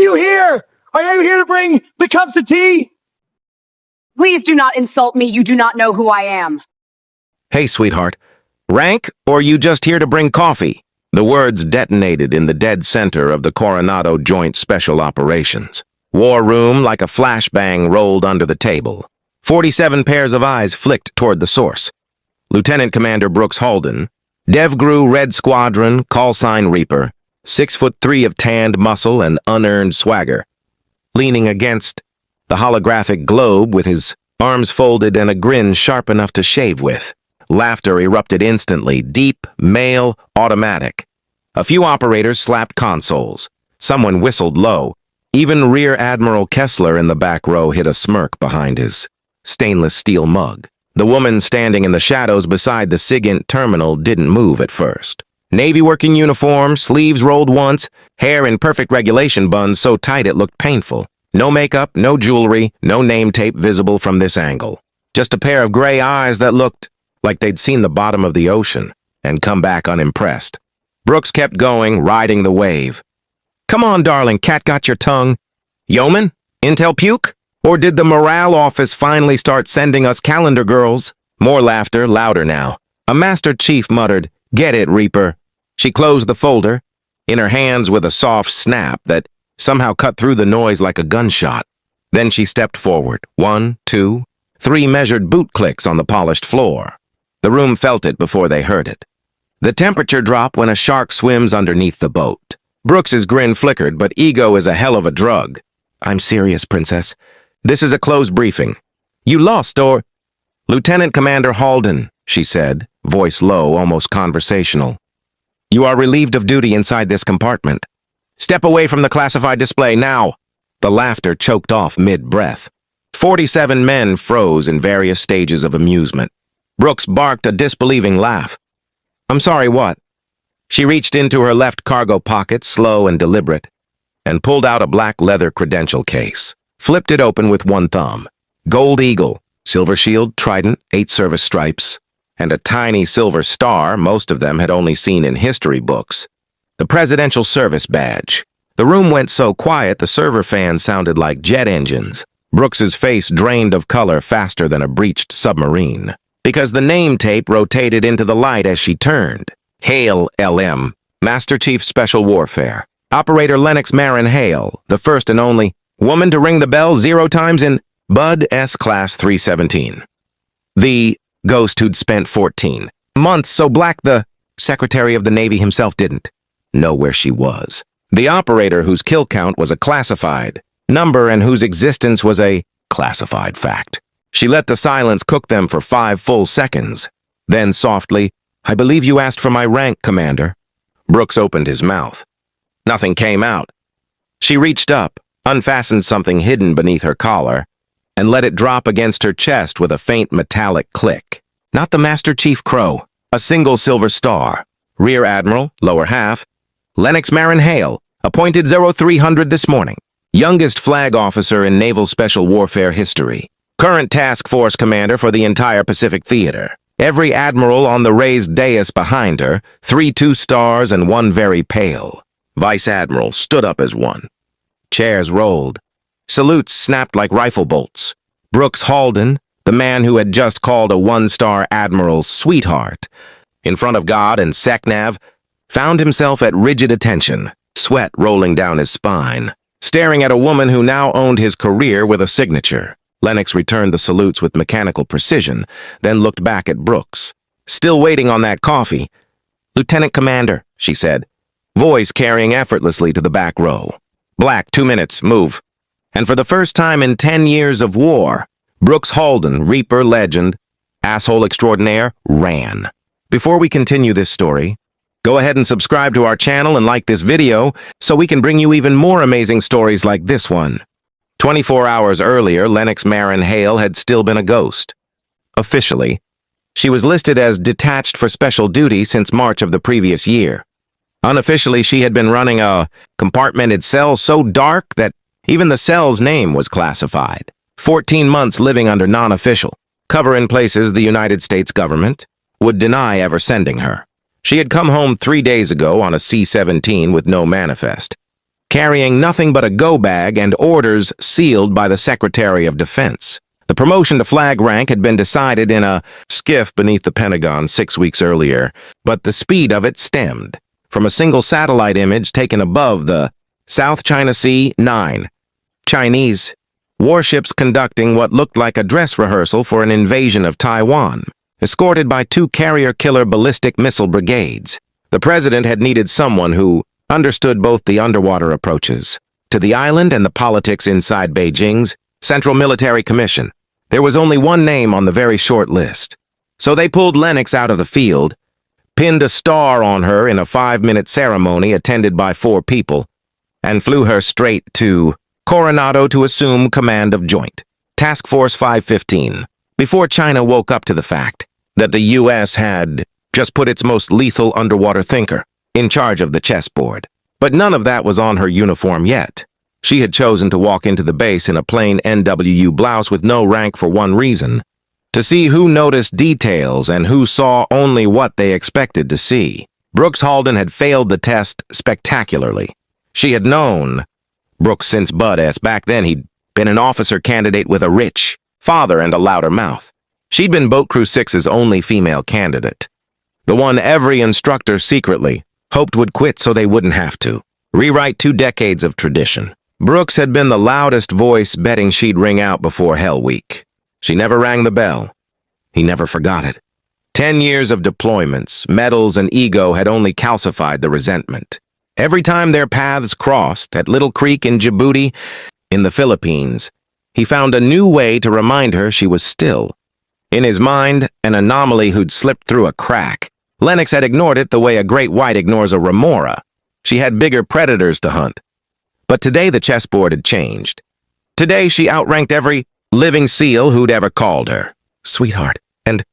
you here? Are you here to bring the cups of tea? Please do not insult me. You do not know who I am. Hey, sweetheart. Rank, or you just here to bring coffee? The words detonated in the dead center of the Coronado Joint Special Operations. War room like a flashbang rolled under the table. 47 pairs of eyes flicked toward the source. Lieutenant Commander Brooks Halden, DEVGRU Red Squadron, call sign Reaper, 6'3" of tanned muscle and unearned swagger, leaning against the holographic globe with his arms folded and a grin sharp enough to shave with. Laughter erupted instantly, deep, male, automatic. A few operators slapped consoles. Someone whistled low. Even Rear Admiral Kessler in the back row hid a smirk behind his stainless steel mug. The woman standing in the shadows beside the SIGINT terminal didn't move at first. Navy working uniform, sleeves rolled once, hair in perfect regulation buns so tight it looked painful. No makeup, no jewelry, no name tape visible from this angle. Just a pair of gray eyes that looked like they'd seen the bottom of the ocean and come back unimpressed. Brooks kept going, riding the wave. Come on, darling, cat got your tongue. Yeoman? Intel puke? Or did the morale office finally start sending us calendar girls? More laughter, louder now. A Master Chief muttered, "Get it, Reaper." She closed the folder, in her hands with a soft snap that somehow cut through the noise like a gunshot. Then she stepped forward. 1, 2, 3 measured boot clicks on the polished floor. The room felt it before they heard it. The temperature drop when a shark swims underneath the boat. Brooks's grin flickered, but ego is a hell of a drug. I'm serious, Princess. This is a closed briefing. You lost, or... Lieutenant Commander Halden, she said, voice low, almost conversational. You are relieved of duty inside this compartment. Step away from the classified display, now. The laughter choked off mid-breath. 47 men froze in various stages of amusement. Brooks barked a disbelieving laugh. I'm sorry, what? She reached into her left cargo pocket, slow and deliberate, and pulled out a black leather credential case. Flipped it open with one thumb. Gold Eagle, silver shield, Trident, 8 service stripes, and a tiny silver star most of them had only seen in history books. The Presidential Service Badge. The room went so quiet the server fans sounded like jet engines. Brooks's face drained of color faster than a breached submarine, because the name tape rotated into the light as she turned. Hale, LM, Master Chief Special Warfare. Operator Lennox Marin Hale, the first and only woman to ring the bell 0 times in Bud S. Class 317. The ghost who'd spent 14 months so black the Secretary of the Navy himself didn't know where she was. The operator whose kill count was a classified number and whose existence was a classified fact. She let the silence cook them for 5 full seconds. Then softly, I believe you asked for my rank, Commander. Brooks opened his mouth. Nothing came out. She reached up, unfastened something hidden beneath her collar, and let it drop against her chest with a faint metallic click. Not the Master Chief Crow, a single silver star. Rear Admiral, lower half. Lennox Marin Hale, appointed 0300 this morning. Youngest flag officer in Naval Special Warfare history. Current task force commander for the entire Pacific Theater. Every admiral on the raised dais behind her, 3 2-stars and 1 very pale. Vice Admiral stood up as one. Chairs rolled. Salutes snapped like rifle bolts. Brooks Halden, the man who had just called a 1-star admiral sweetheart, in front of God and SecNav, found himself at rigid attention, sweat rolling down his spine, staring at a woman who now owned his career with a signature. Lennox returned the salutes with mechanical precision, then looked back at Brooks. Still waiting on that coffee. Lieutenant Commander, she said, voice carrying effortlessly to the back row. Black, 2 minutes, move. And for the first time in 10 years of war, Brooks Halden, Reaper legend, asshole extraordinaire, ran. Before we continue this story, go ahead and subscribe to our channel and like this video so we can bring you even more amazing stories like this one. 24 hours earlier, Lennox Marin Hale had still been a ghost. Officially, she was listed as detached for special duty since March of the previous year. Unofficially, she had been running a compartmented cell so dark that even the cell's name was classified. 14 months living under non-official cover in places the United States government would deny ever sending her. She had come home 3 days ago on a C-17 with no manifest. carrying nothing but a go bag and orders sealed by the Secretary of Defense. The promotion to flag rank had been decided in a skiff beneath the Pentagon 6 weeks earlier, but the speed of it stemmed from a single satellite image taken above the South China Sea 9 Chinese warships conducting what looked like a dress rehearsal for an invasion of Taiwan, escorted by 2 carrier-killer ballistic missile brigades. The president had needed someone who understood both the underwater approaches to the island and the politics inside Beijing's Central Military Commission. There was only one name on the very short list. So they pulled Lennox out of the field, pinned a star on her in a 5-minute ceremony attended by 4 people, and flew her straight to Coronado to assume command of Joint Task Force 515, before China woke up to the fact that the U.S. had just put its most lethal underwater thinker in charge of the chessboard. But none of that was on her uniform yet. She had chosen to walk into the base in a plain NWU blouse with no rank for one reason: to see who noticed details and who saw only what they expected to see. Brooks Halden had failed the test spectacularly. She had known Brooks since Bud-S. Back then he'd been an officer candidate with a rich father and a louder mouth. She'd been Boat Crew 6's only female candidate. The one every instructor secretly hoped would quit so they wouldn't have to rewrite 2 decades of tradition. Brooks had been the loudest voice betting she'd ring out before Hell Week. She never rang the bell. He never forgot it. 10 years of deployments, medals, and ego had only calcified the resentment. Every time their paths crossed at Little Creek in Djibouti, in the Philippines, he found a new way to remind her she was still, in his mind, an anomaly who'd slipped through a crack. Lennox had ignored it the way a great white ignores a remora. She had bigger predators to hunt. But today the chessboard had changed. Today she outranked every living SEAL who'd ever called her sweetheart. And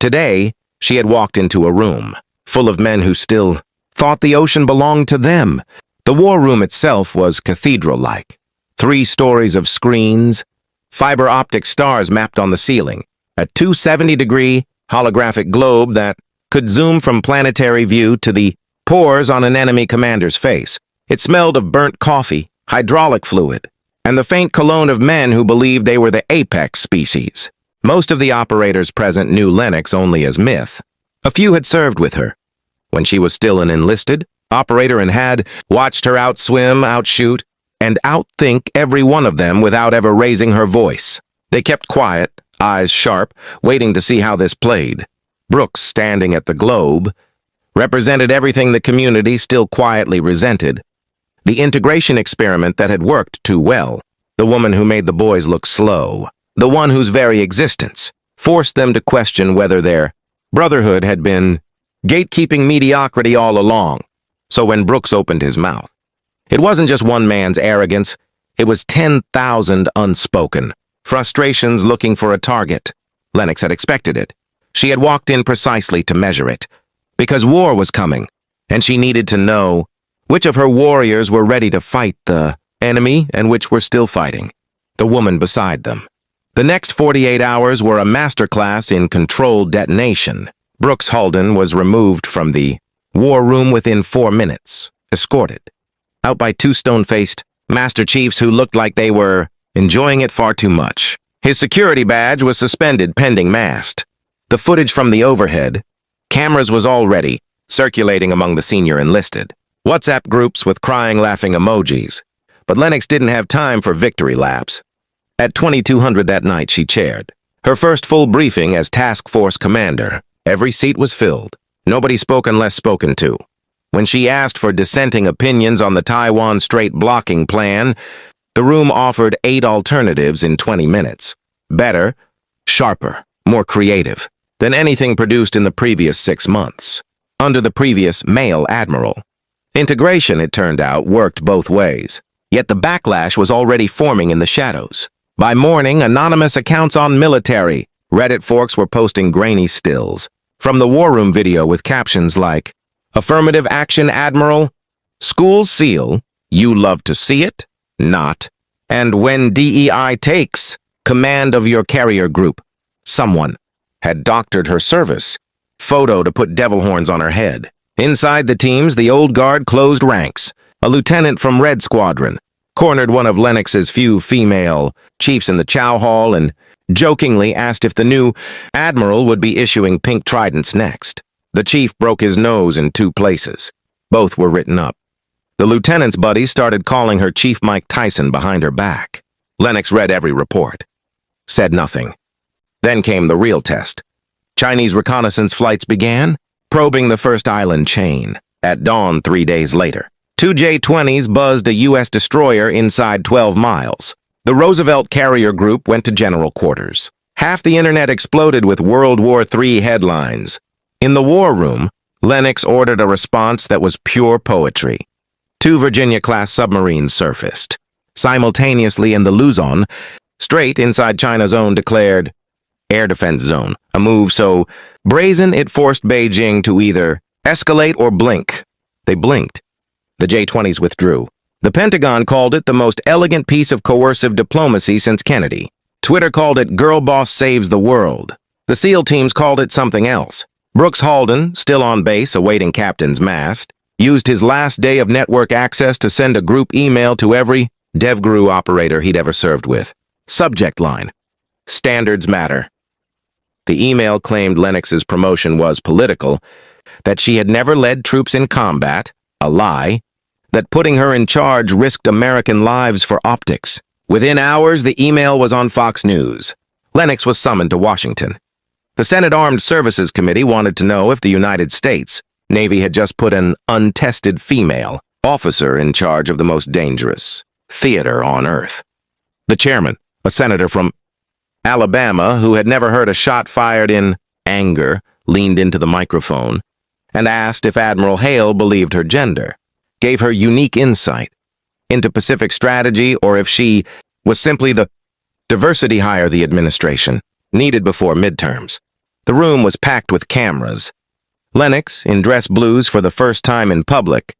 today she had walked into a room full of men who still thought the ocean belonged to them. The war room itself was cathedral-like. 3 stories of screens, fiber optic stars mapped on the ceiling, a 270-degree holographic globe that could zoom from planetary view to the pores on an enemy commander's face. It smelled of burnt coffee, hydraulic fluid, and the faint cologne of men who believed they were the apex species. Most of the operators present knew Lennox only as myth. A few had served with her when she was still an enlisted operator and had watched her outswim, outshoot, and outthink every one of them without ever raising her voice. They kept quiet, eyes sharp, waiting to see how this played. Brooks, standing at the globe, represented everything the community still quietly resented. The integration experiment that had worked too well. The woman who made the boys look slow. The one whose very existence forced them to question whether their brotherhood had been gatekeeping mediocrity all along. So when Brooks opened his mouth, it wasn't just one man's arrogance, it was 10,000 unspoken frustrations looking for a target. Lennox had expected it. She had walked in precisely to measure it, because war was coming, and she needed to know which of her warriors were ready to fight the enemy and which were still fighting the woman beside them. The next 48 hours were a masterclass in controlled detonation. Brooks Halden was removed from the war room within 4 minutes, escorted out by 2 stone-faced Master Chiefs who looked like they were enjoying it far too much. His security badge was suspended pending mast. The footage from the overhead cameras was already circulating among the senior enlisted. WhatsApp groups with crying, laughing emojis. But Lennox didn't have time for victory laps. At 2200 that night, she chaired her first full briefing as task force commander. Every seat was filled. Nobody spoke unless spoken to. When she asked for dissenting opinions on the Taiwan Strait blocking plan, the room offered 8 alternatives in 20 minutes. Better, sharper, more creative than anything produced in the previous 6 months, under the previous male admiral. Integration, it turned out, worked both ways. Yet the backlash was already forming in the shadows. By morning, anonymous accounts on military Reddit forks were posting grainy stills from the war room video with captions like, "Affirmative action, Admiral. School SEAL. You love to see it? Not. And when DEI takes command of your carrier group." Someone had doctored her service photo to put devil horns on her head. Inside the teams, the old guard closed ranks. a lieutenant from Red Squadron, cornered one of Lennox's few female chiefs in the chow hall and jokingly asked if the new Admiral would be issuing pink Tridents next. The chief broke his nose in 2 places. Both were written up. The lieutenant's buddy started calling her Chief Mike Tyson behind her back. Lennox read every report. Said nothing. Then came the real test. Chinese reconnaissance flights began, probing the first island chain. At dawn 3 days later, 2 J-20s buzzed a U.S. destroyer inside 12 miles. The Roosevelt carrier group went to general quarters. Half the internet exploded with World War III headlines. In the war room, Lennox ordered a response that was pure poetry. 2 Virginia-class submarines surfaced. Simultaneously in the Luzon, straight inside China's own declared air defense zone, a move so brazen it forced Beijing to either escalate or blink. They blinked. The J-20s withdrew. The Pentagon called it the most elegant piece of coercive diplomacy since Kennedy. Twitter called it "Girl Boss Saves the World." The SEAL teams called it something else. Brooks Halden, still on base awaiting captain's mast, used his last day of network access to send a group email to every DEVGRU operator he'd ever served with. Subject line: Standards matter. The email claimed Lennox's promotion was political, that she had never led troops in combat, a lie, that putting her in charge risked American lives for optics. Within hours, the email was on Fox News. Lennox was summoned to Washington. The Senate Armed Services Committee wanted to know if the United States Navy had just put an untested female officer in charge of the most dangerous theater on Earth. The chairman, a senator from Alabama who had never heard a shot fired in anger, leaned into the microphone and asked if Admiral Hale believed her gender, gave her unique insight into Pacific strategy, or if she was simply the diversity hire the administration needed before midterms. The room was packed with cameras. Lennox, in dress blues for the first time in public,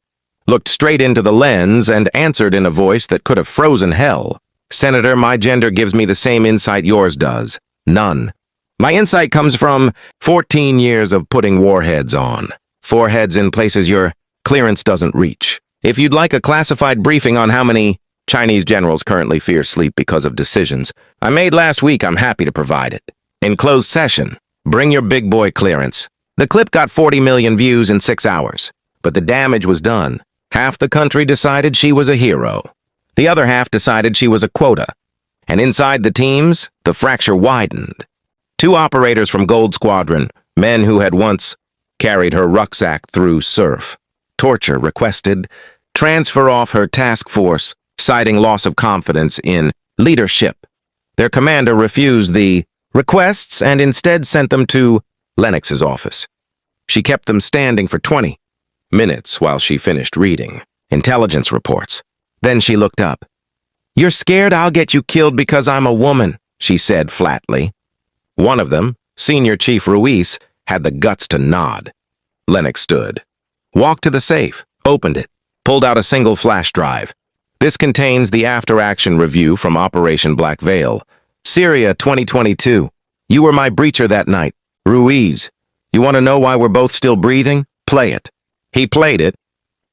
looked straight into the lens and answered in a voice that could have frozen hell. "Senator, my gender gives me the same insight yours does. None. My insight comes from 14 years of putting warheads on. Foreheads in places your clearance doesn't reach. If you'd like a classified briefing on how many Chinese generals currently fear sleep because of decisions I made last week, I'm happy to provide it. In closed session, bring your big boy clearance." The clip got 40 million views in 6 hours, but the damage was done. Half the country decided she was a hero. The other half decided she was a quota. And inside the teams, the fracture widened. 2 operators from Gold Squadron, men who had once carried her rucksack through surf, torture requested, transfer off her task force, citing loss of confidence in leadership. Their commander refused the requests and instead sent them to Lennox's office. She kept them standing for 20 minutes while she finished reading intelligence reports. Then she looked up. "You're scared I'll get you killed because I'm a woman," she said flatly. One of them, Senior Chief Ruiz, had the guts to nod. Lennox stood, walked to the safe, opened it, pulled out a single flash drive. This contains the after-action review from Operation Black Veil. Syria 2022. You were my breacher that night. Ruiz. You want to know why we're both still breathing? Play it. He played it.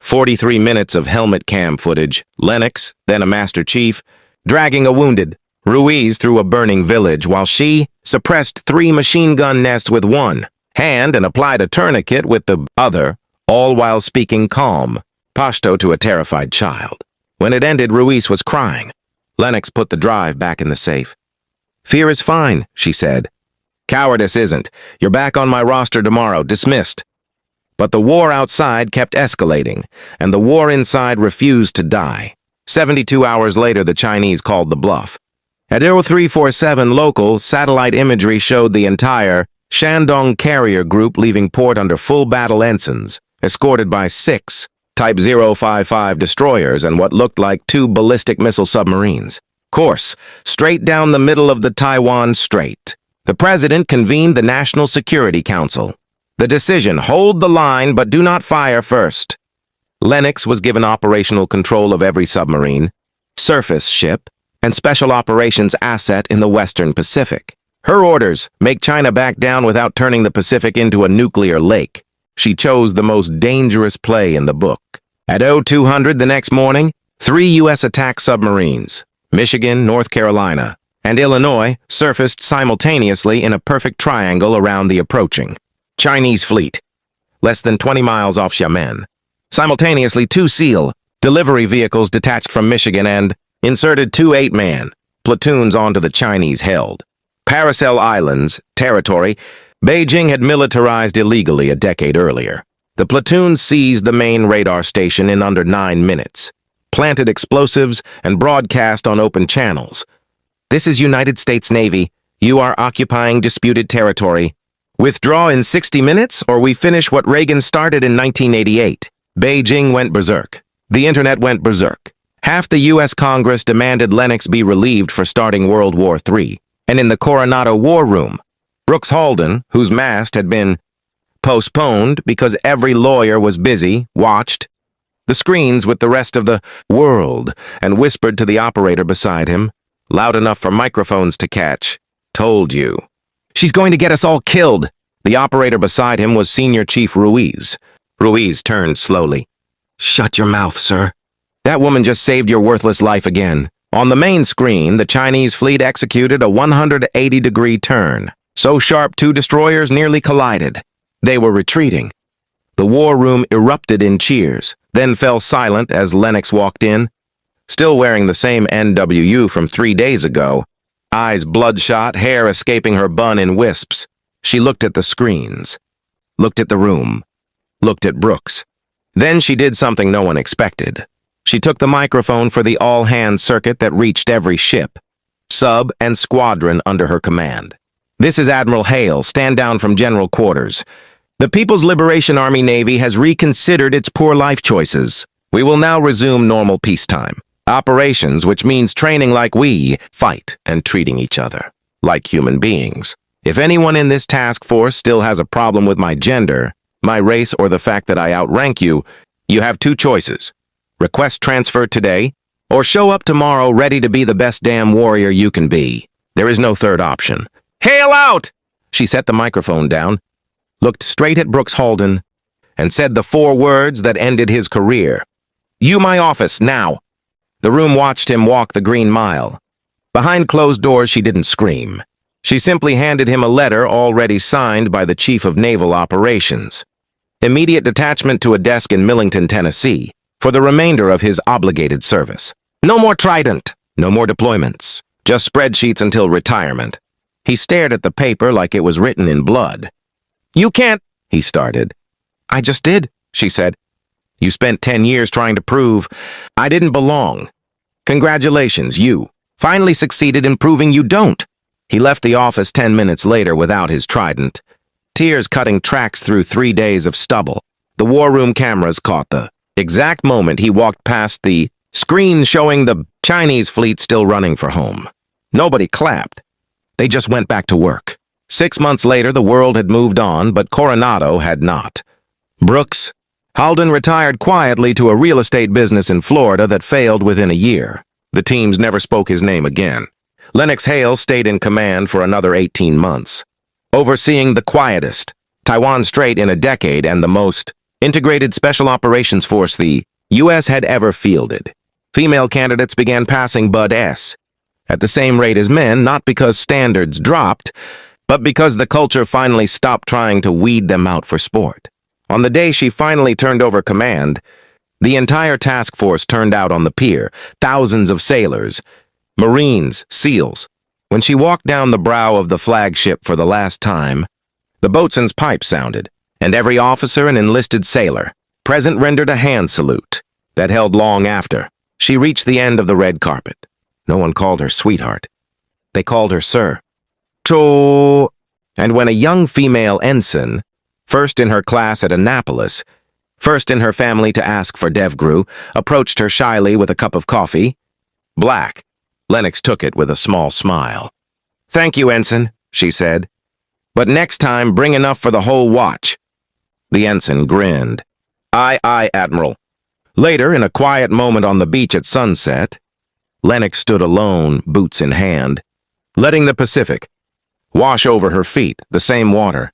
43 minutes of helmet cam footage. Lennox, then a Master Chief, dragging a wounded Ruiz through a burning village while she suppressed 3 machine gun nests with one hand and applied a tourniquet with the other, all while speaking calm Pashto to a terrified child. When it ended, Ruiz was crying. Lennox put the drive back in the safe. "Fear is fine," she said. "Cowardice isn't. You're back on my roster tomorrow, dismissed." But the war outside kept escalating, and the war inside refused to die. 72 hours later, the Chinese called the bluff. At 0347 local, satellite imagery showed the entire Shandong carrier group leaving port under full battle ensigns, escorted by 6 Type 055 destroyers and what looked like 2 ballistic missile submarines. Course, straight down the middle of the Taiwan Strait. The president convened the National Security Council. The decision: hold the line, but do not fire first. Lennox was given operational control of every submarine, surface ship, and special operations asset in the Western Pacific. Her orders: make China back down without turning the Pacific into a nuclear lake. She chose the most dangerous play in the book. At 0200 the next morning, 3 U.S. attack submarines, Michigan, North Carolina, and Illinois, surfaced simultaneously in a perfect triangle around the approaching Chinese fleet, less than 20 miles off Xiamen. Simultaneously, 2 SEAL delivery vehicles detached from Michigan and inserted 2 8-man platoons onto the Chinese-held Paracel Islands territory Beijing had militarized illegally a decade earlier. The platoons seized the main radar station in under 9 minutes, planted explosives, and broadcast on open channels. This is United States Navy. You are occupying disputed territory. Withdraw in 60 minutes, or we finish what Reagan started in 1988. Beijing went berserk. The internet went berserk. Half the U.S. Congress demanded Lennox be relieved for starting World War III. And in the Coronado war room, Brooks Halden, whose mast had been postponed because every lawyer was busy, watched the screens with the rest of the world and whispered to the operator beside him, loud enough for microphones to catch, "Told you. She's going to get us all killed." The operator beside him was Senior Chief Ruiz. Ruiz turned slowly. "Shut your mouth, sir. That woman just saved your worthless life again." On the main screen, the Chinese fleet executed a 180-degree turn. So sharp 2 destroyers nearly collided. They were retreating. The war room erupted in cheers, then fell silent as Lennox walked in, still wearing the same NWU from 3 days ago, eyes bloodshot, hair escaping her bun in wisps. She looked at the screens, looked at the room, looked at Brooks. Then she did something no one expected. She took the microphone for the all-hands circuit that reached every ship, sub, and squadron under her command. "This is Admiral Hale. Stand down from General Quarters. The People's Liberation Army Navy has reconsidered its poor life choices. We will now resume normal peacetime operations, which means training like we fight and treating each other like human beings. If anyone in this task force still has a problem with my gender, my race, or the fact that I outrank you, you have 2 choices. Request transfer today, or show up tomorrow ready to be the best damn warrior you can be. There is no third option." "Hail out!" She set the microphone down, looked straight at Brooks Halden, and said the 4 words that ended his career. "You my office, now." The room watched him walk the Green Mile. Behind closed doors, she didn't scream. She simply handed him a letter already signed by the Chief of Naval Operations. Immediate detachment to a desk in Millington, Tennessee, for the remainder of his obligated service. No more Trident, no more deployments, just spreadsheets until retirement. He stared at the paper like it was written in blood. "You can't," he started. "I just did," she said. "You spent 10 years trying to prove I didn't belong. Congratulations, you finally succeeded in proving you don't." He left the office 10 minutes later without his Trident, tears cutting tracks through 3 days of stubble. The war room cameras caught the exact moment he walked past the screen showing the Chinese fleet still running for home. Nobody clapped. They just went back to work. 6 months later, the world had moved on, but Coronado had not. Brooks Halden retired quietly to a real estate business in Florida that failed within a year. The teams never spoke his name again. Lennox Hale stayed in command for another 18 months, overseeing the quietest Taiwan Strait in a decade and the most integrated special operations force the U.S. had ever fielded. Female candidates began passing Bud S. at the same rate as men, not because standards dropped, but because the culture finally stopped trying to weed them out for sport. On the day she finally turned over command, the entire task force turned out on the pier, thousands of sailors, Marines, SEALs. When she walked down the brow of the flagship for the last time, the boatswain's pipe sounded, and every officer and enlisted sailor present rendered a hand salute that held long after. She reached the end of the red carpet. No one called her sweetheart. They called her Sir. To. And when a young female ensign, first in her class at Annapolis, first in her family to ask for DEVGRU, approached her shyly with a cup of coffee, black, Lennox took it with a small smile. "Thank you, Ensign," she said. "But next time, bring enough for the whole watch." The ensign grinned. "Aye, aye, Admiral." Later, in a quiet moment on the beach at sunset, Lennox stood alone, boots in hand, letting the Pacific wash over her feet, the same water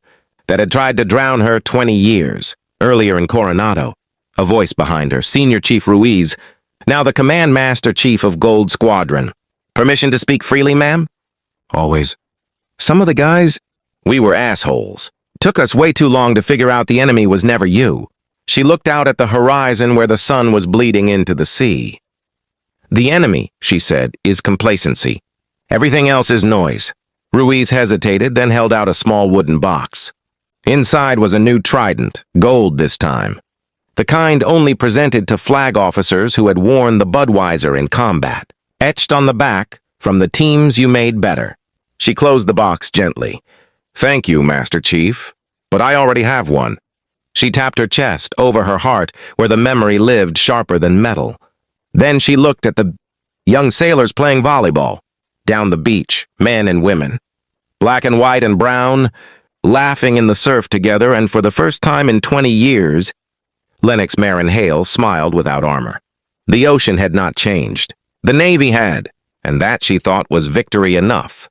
that had tried to drown her 20 years earlier in Coronado. A voice behind her, Senior Chief Ruiz, now the Command Master Chief of Gold Squadron. Permission to speak freely, ma'am? Always. Some of the guys, we were assholes. Took us way too long to figure out the enemy was never you. She looked out at the horizon where the sun was bleeding into the sea. The enemy, she said, is complacency. Everything else is noise. Ruiz hesitated, then held out a small wooden box. Inside was a new Trident, gold this time. The kind only presented to flag officers who had worn the Budweiser in combat. Etched on the back, from the teams you made better. She closed the box gently. Thank you, Master Chief, but I already have one. She tapped her chest, over her heart, where the memory lived sharper than metal. Then she looked at the young sailors playing volleyball. Down the beach, men and women. Black and white and brown, laughing in the surf together, and for the first time in 20 years, Lennox Marin Hale smiled without armor. The ocean had not changed. The Navy had, and that she thought was victory enough.